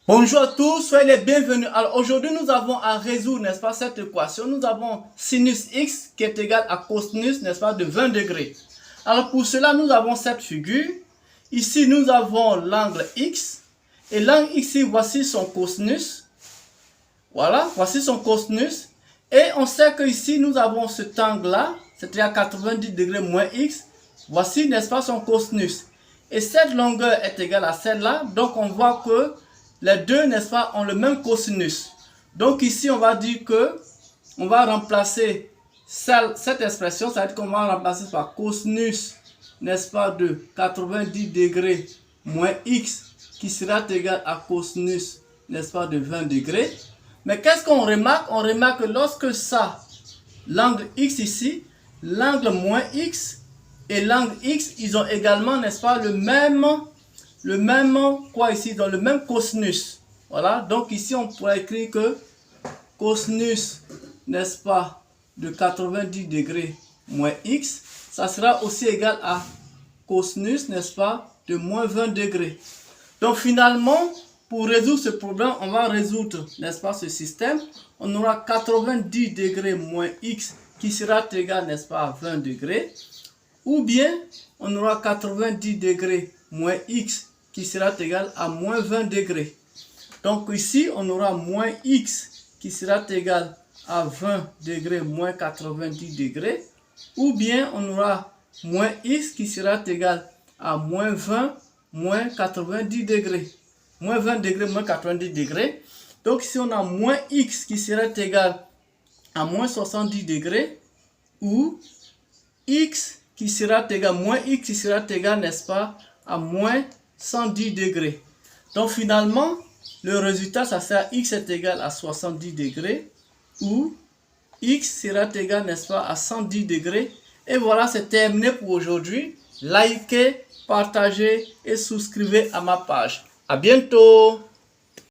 Bonjour à tous, soyez les bienvenus. Alors aujourd'hui, nous avons à résoudre, n'est-ce pas, cette équation. Nous avons sinus x qui est égal à cosinus, n'est-ce pas, de 20 degrés. Alors pour cela, nous avons cette figure. Ici, nous avons l'angle x. Et l'angle x, voici son cosinus. Voilà, voici son cosinus. Et on sait que ici, nous avons cet angle-là, c'est-à-dire 90 degrés moins x. Voici, n'est-ce pas, son cosinus. Et cette longueur est égale à celle-là. Donc on voit que les deux, n'est-ce pas, ont le même cosinus. Donc ici, on va dire que on va remplacer cette expression, ça veut dire qu'on va remplacer par cosinus, n'est-ce pas, de 90 degrés moins x qui sera égal à cosinus, n'est-ce pas, de 20 degrés. Mais qu'est-ce qu'on remarque? On remarque que lorsque ça, l'angle x ici, l'angle moins x et l'angle x, ils ont également, n'est-ce pas, le même quoi ici, dans le même cosinus. Voilà, donc ici on pourrait écrire que cosinus, n'est-ce pas, de 90 degrés moins x, ça sera aussi égal à cosinus, n'est-ce pas, de moins 20 degrés. Donc finalement, pour résoudre ce problème, on va résoudre, n'est-ce pas, ce système. On aura 90 degrés moins x qui sera égal, n'est-ce pas, à 20 degrés. Ou bien, on aura 90 degrés moins x qui sera égal à moins 20 degrés. Donc ici, on aura moins x qui sera égal à 20 degrés moins 90 degrés. Ou bien, on aura moins x qui sera égal à moins 20 moins 90 degrés. Moins 20 degrés moins 90 degrés. Donc ici, on a moins x qui sera égal à moins 70 degrés. Ou x qui sera égal, moins x qui sera égal, n'est-ce pas, à moins 110 degrés. Donc finalement, le résultat, ça sera x est égal à 70 degrés ou x sera égal, n'est-ce pas, à 110 degrés. Et voilà, c'est terminé pour aujourd'hui. Likez, partagez et souscrivez à ma page. À bientôt!